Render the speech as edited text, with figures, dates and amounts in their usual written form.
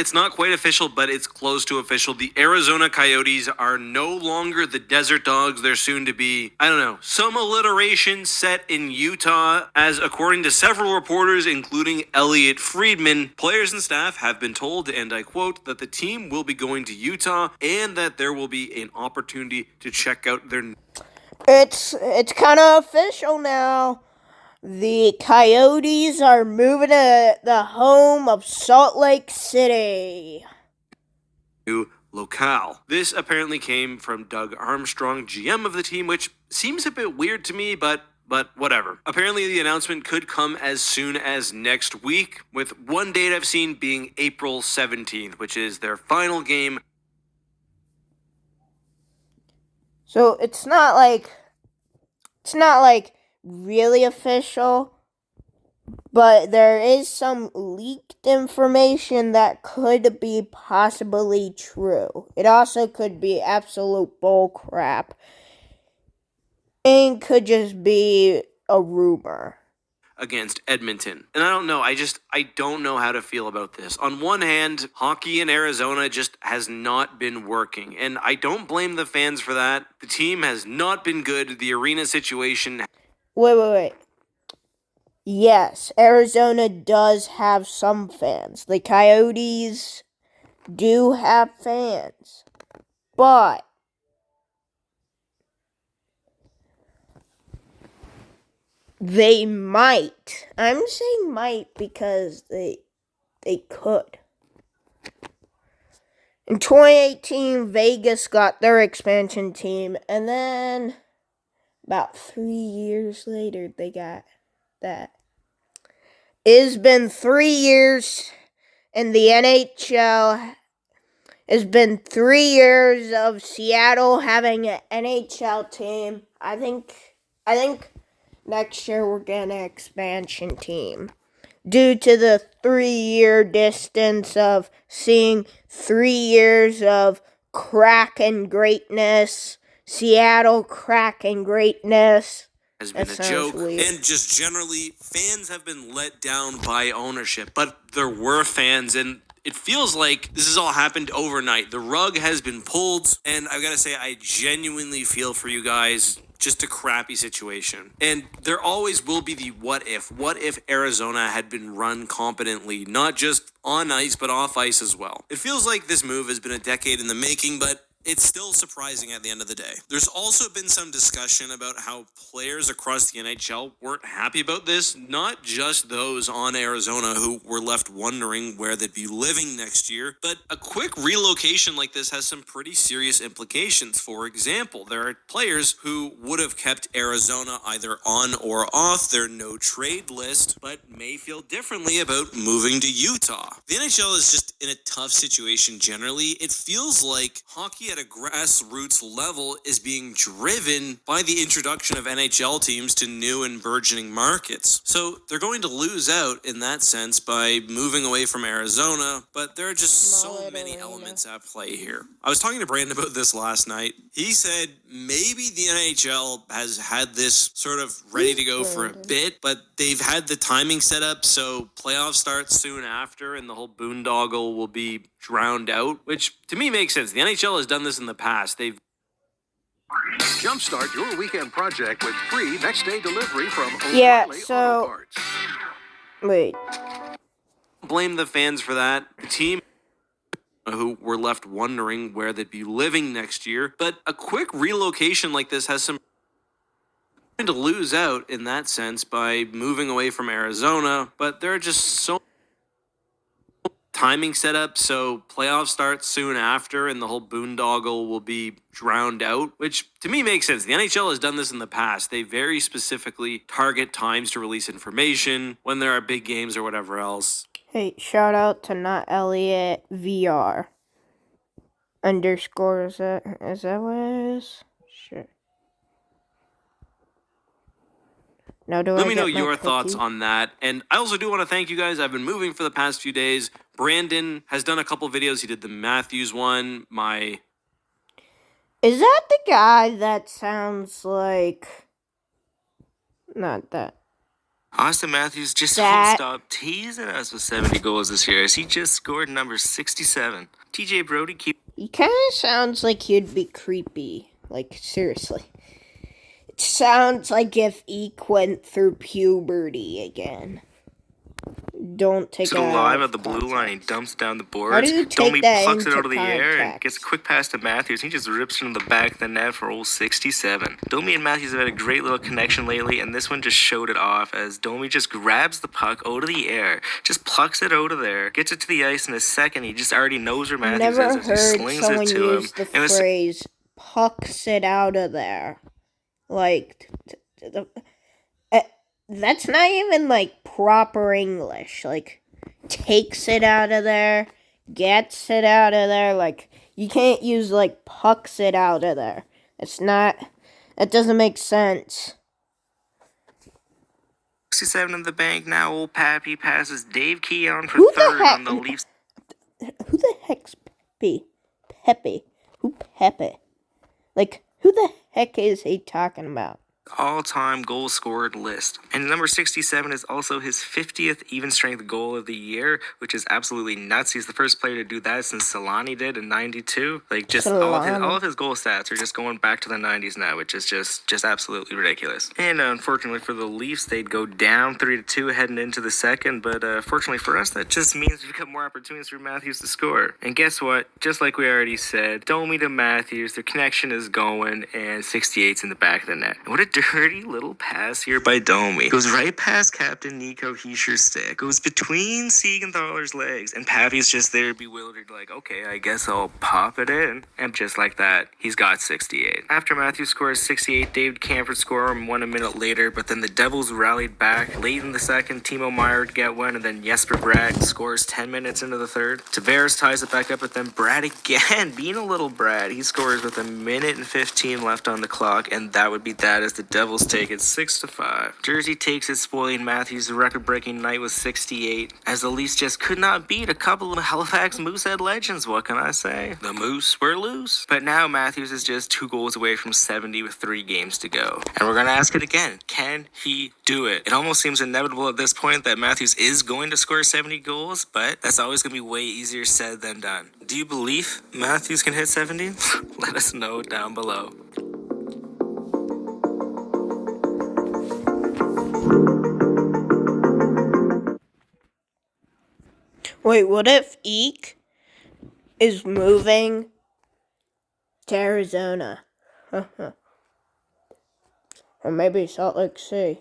it's not quite official, but it's close to official. The Arizona Coyotes are no longer the Desert Dogs. They're soon to be, I don't know, some alliteration set in Utah. As according to several reporters, including Elliot Friedman, players and staff have been told, and I quote, that the team will be going to Utah and that there will be an opportunity to check out their... It's kind of official now. The Coyotes are moving to the home of Salt Lake City. New locale. This apparently came from Doug Armstrong, GM of the team, which seems a bit weird to me, but whatever. Apparently, the announcement could come as soon as next week, with one date I've seen being April 17th, which is their final game. So it's not like really official, but there is some leaked information that could be possibly true. It also could be absolute bull crap. And could just be a rumor. Against Edmonton. And I don't know, I don't know how to feel about this. On one hand, hockey in Arizona just has not been working, and I don't blame the fans for that. The team has not been good. The arena situation... Wait. Yes, Arizona does have some fans. The Coyotes do have fans. But they might. I'm saying might because they could. In 2018, Vegas got their expansion team, and then about 3 years later, they got that. It's been 3 years in the NHL. It's been 3 years of Seattle having an NHL team. I think next year we're getting an expansion team. Due to the 3-year distance of seeing 3 years of crack and greatness, Seattle crack and greatness. Has been a joke, weird. and just generally, fans have been let down by ownership, but there were fans, and it feels like this has all happened overnight. The rug has been pulled, and I've got to say, I genuinely feel for you guys. Just a crappy situation. And there always will be the what if. What if Arizona had been run competently, not just on ice, but off ice as well? It feels like this move has been a decade in the making, but it's still surprising at the end of the day. There's also been some discussion about how players across the NHL weren't happy about this, not just those on Arizona who were left wondering where they'd be living next year, but a quick relocation like this has some pretty serious implications. For example, there are players who would have kept Arizona either on or off their no-trade list, but may feel differently about moving to Utah. The NHL is just in a tough situation generally. It feels like hockey at a grassroots level is being driven by the introduction of NHL teams to new and burgeoning markets. So they're going to lose out in that sense by moving away from Arizona, but there are just so many elements at play here. I was talking to Brandon about this last night. He said maybe the NHL has had this sort of ready to go for a bit, but they've had the timing set up so playoffs start soon after and the whole boondoggle will be drowned out, which to me makes sense. The NHL has done this in the past. They've jumpstart your weekend project with free next day delivery from O'Reilly Auto Parts. Wait. Blame the fans for that. The team who were left wondering where they'd be living next year, but a quick relocation like this has some to lose out in that sense by moving away from Arizona, but there are just so timing set up so playoffs start soon after and the whole boondoggle will be drowned out, which to me makes sense. The NHL has done this in the past. They very specifically target times to release information when there are big games or whatever else. Hey, shout out to Not Elliot VR _ is that what it is? Sure. Now, let me know your thoughts on that. And I also do want to thank you guys. I've been moving for the past few days. Brandon has done a couple videos. He did the Matthews one. Is that the guy that sounds like... Not that. Austin Matthews just won't That stop teasing us with 70 goals this year as he just scored number 67. TJ Brody he kind of sounds like he'd be creepy. Like, seriously. It sounds like if Eek went through puberty again. Don't take to the live of the blue line. He dumps down the boards. How do you take Domi that plucks it into out of the air and context? gets a quick pass to Matthews. He just rips it in the back of the net for old 67. Domi and Matthews have had a great little connection lately, and this one just showed it off as Domi just grabs the puck out of the air, just plucks it out of there, gets it to the ice in a second. He just already knows where Matthews Never is as he heard slings someone it to use him. the phrase "pucks it out of there." Like, that's not even like proper English. Like, takes it out of there, gets it out of there. Like, you can't use like pucks it out of there. It's not. It doesn't make sense. 67 in the bank now. Old Pappy passes Dave Keon for Who the third heck- on the Leafs. Who the heck's Pepe? Pepe? Who Pepe? Like, who the heck is he talking about? All-time goal scored list. And number 67 is also his 50th even strength goal of the year, which is absolutely nuts. He's the first player to do that since Solani did in 92. Like, just all of his goal stats are just going back to the 90s now, which is just absolutely ridiculous. And unfortunately for the Leafs, they'd go down 3-2 heading into the second, but fortunately for us, that just means we've got more opportunities for Matthews to score. And guess what? Just like we already said, Domi to Matthews, their connection is going, and 68's in the back of the net. And what a dirty little pass here by Domi. Goes right past Captain Nico Heischer's stick. Goes between Siegenthaler's legs. And Pappy's just there bewildered, like, okay, I guess I'll pop it in. And just like that, he's got 68. After Matthews scores 68, David Camford scored him 1 minute later, but then the Devils rallied back. Late in the second, Timo Meier would get one, and then Jesper Bratt scores 10 minutes into the third. Tavares ties it back up, but then Bratt again, being a little Bratt, he scores with 1 minute and 15 left on the clock, and that would be that as the Devils take it 6-5. Jersey takes it, spoiling Matthews' record-breaking night with 68, as the Leafs just could not beat a couple of Halifax Moosehead legends. What can I say? The Moose were loose. But now Matthews is just 2 goals away from 70 with 3 games to go. And we're gonna ask it again. Can he do it? It almost seems inevitable at this point that Matthews is going to score 70 goals, but that's always gonna be way easier said than done. Do you believe Matthews can hit 70? Let us know down below. Wait, what if Eek is moving to Arizona? Or maybe Salt Lake City.